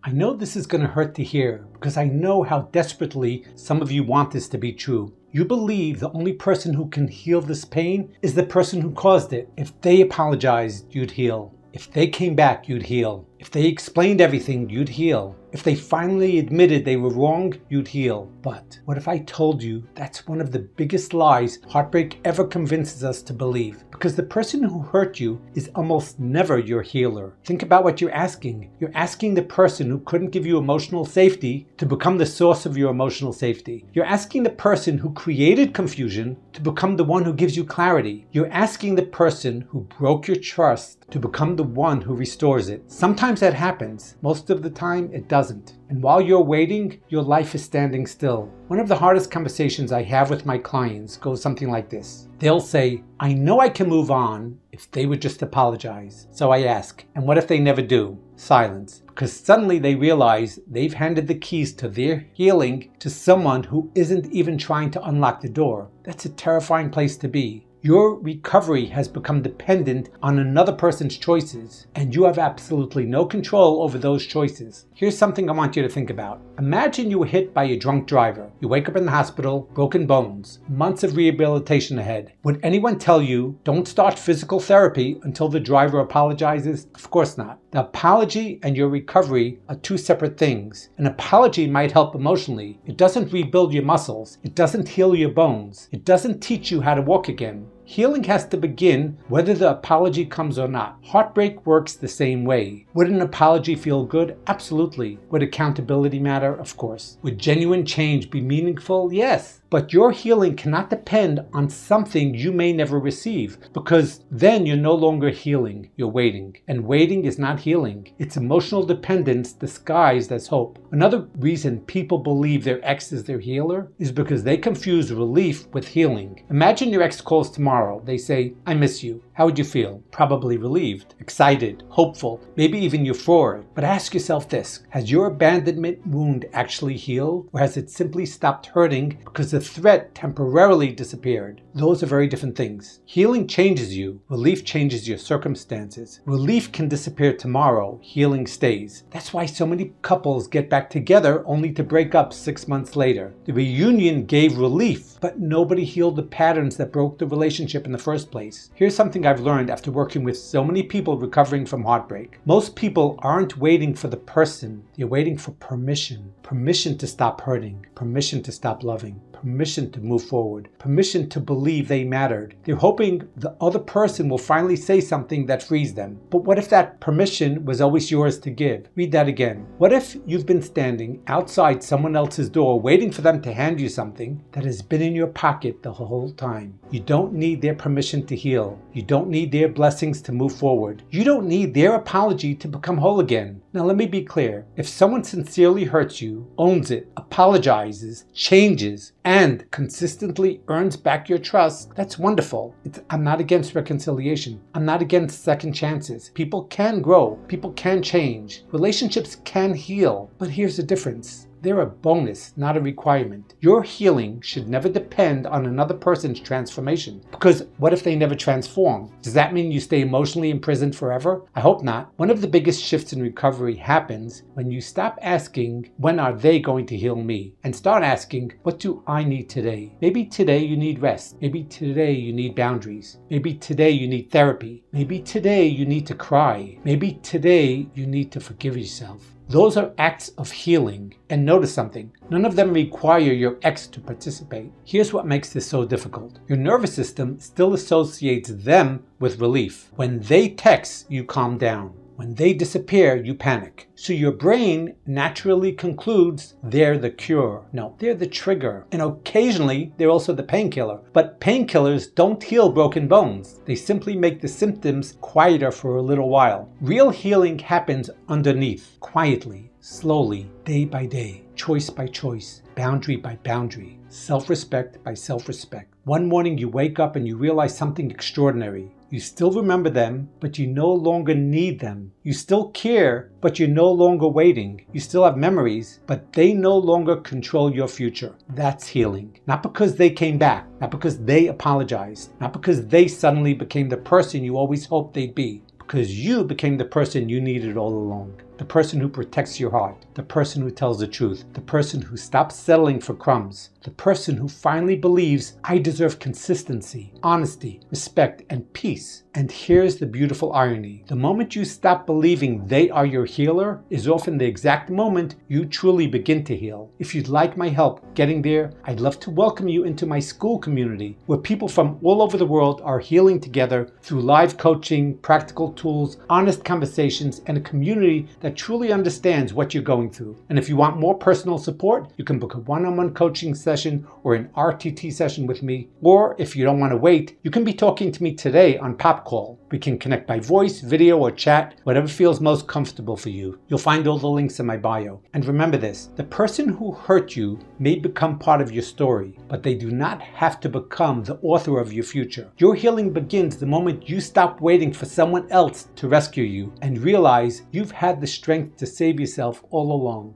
I know this is going to hurt to hear because I know how desperately some of you want this to be true. You believe the only person who can heal this pain is the person who caused it. If they apologized, you'd heal. If they came back, you'd heal. If they explained everything, you'd heal. If they finally admitted they were wrong, you'd heal. But what if I told you that's one of the biggest lies heartbreak ever convinces us to believe? Because the person who hurt you is almost never your healer. Think about what you're asking. You're asking the person who couldn't give you emotional safety to become the source of your emotional safety. You're asking the person who created confusion to become the one who gives you clarity. You're asking the person who broke your trust to become the one who restores it. Sometimes that happens. Most of the time, it doesn't. And while you're waiting, your life is standing still. One of the hardest conversations I have with my clients goes something like this. They'll say, I know I can move on if they would just apologize. So I ask, and what if they never do? Silence. Because suddenly they realize they've handed the keys to their healing to someone who isn't even trying to unlock the door. That's a terrifying place to be. Your recovery has become dependent on another person's choices, and you have absolutely no control over those choices. Here's something I want you to think about. Imagine you were hit by a drunk driver. You wake up in the hospital, broken bones, months of rehabilitation ahead. Would anyone tell you, don't start physical therapy until the driver apologizes? Of course not. The apology and your recovery are two separate things. An apology might help emotionally. It doesn't rebuild your muscles. It doesn't heal your bones. It doesn't teach you how to walk again. Healing has to begin whether the apology comes or not. Heartbreak works the same way. Would an apology feel good? Absolutely. Would accountability matter? Of course. Would genuine change be meaningful? Yes. But your healing cannot depend on something you may never receive, because then you're no longer healing, you're waiting. And waiting is not healing. It's emotional dependence disguised as hope. Another reason people believe their ex is their healer is because they confuse relief with healing. Imagine your ex calls tomorrow. They say, I miss you. How would you feel? Probably relieved, excited, hopeful, maybe even euphoric. But ask yourself this, has your abandonment wound actually healed, or has it simply stopped hurting because the threat temporarily disappeared? Those are very different things. Healing changes you. Relief changes your circumstances. Relief can disappear tomorrow. Healing stays. That's why so many couples get back together only to break up 6 months later. The reunion gave relief, but nobody healed the patterns that broke the relationship in the first place. Here's something I've learned after working with so many people recovering from heartbreak. Most people aren't waiting for the person. They're waiting for permission. Permission to stop hurting. Permission to stop loving. Permission to move forward, permission to believe they mattered. They're hoping the other person will finally say something that frees them. But what if that permission was always yours to give? Read that again. What if you've been standing outside someone else's door waiting for them to hand you something that has been in your pocket the whole time? You don't need their permission to heal. You don't need their blessings to move forward. You don't need their apology to become whole again. Now let me be clear. If someone sincerely hurts you, owns it, apologizes, changes, and consistently earns back your trust, that's wonderful. I'm not against reconciliation. I'm not against second chances. People can grow. People can change. Relationships can heal. But here's the difference. They're a bonus, not a requirement. Your healing should never depend on another person's transformation. Because what if they never transform? Does that mean you stay emotionally imprisoned forever? I hope not. One of the biggest shifts in recovery happens when you stop asking, when are they going to heal me? And start asking, what do I need today? Maybe today you need rest. Maybe today you need boundaries. Maybe today you need therapy. Maybe today you need to cry. Maybe today you need to forgive yourself. Those are acts of healing. And notice something, none of them require your ex to participate. Here's what makes this so difficult. Your nervous system still associates them with relief. When they text, you calm down. When they disappear, you panic. So your brain naturally concludes they're the cure. No, they're the trigger. And occasionally, they're also the painkiller. But painkillers don't heal broken bones. They simply make the symptoms quieter for a little while. Real healing happens underneath, quietly, slowly, day by day, choice by choice, boundary by boundary, self-respect by self-respect. One morning you wake up and you realize something extraordinary. You still remember them, but you no longer need them. You still care, but you're no longer waiting. You still have memories, but they no longer control your future. That's healing. Not because they came back, not because they apologized, not because they suddenly became the person you always hoped they'd be, because you became the person you needed all along. the person who protects your heart, the person who tells the truth, the person who stops settling for crumbs, the person who finally believes I deserve consistency, honesty, respect, and peace. And here's the beautiful irony. The moment you stop believing they are your healer is often the exact moment you truly begin to heal. If you'd like my help getting there, I'd love to welcome you into my school community where people from all over the world are healing together through live coaching, practical tools, honest conversations, and a community that truly understands what you're going through. And if you want more personal support, you can book a one-on-one coaching session or an RTT session with me. Or if you don't want to wait, you can be talking to me today on Pop Call. We can connect by voice, video, or chat, whatever feels most comfortable for you. You'll find all the links in my bio. And remember this, the person who hurt you may become part of your story, but they do not have to become the author of your future. Your healing begins the moment you stop waiting for someone else to rescue you and realize you've had the strength to save yourself all along.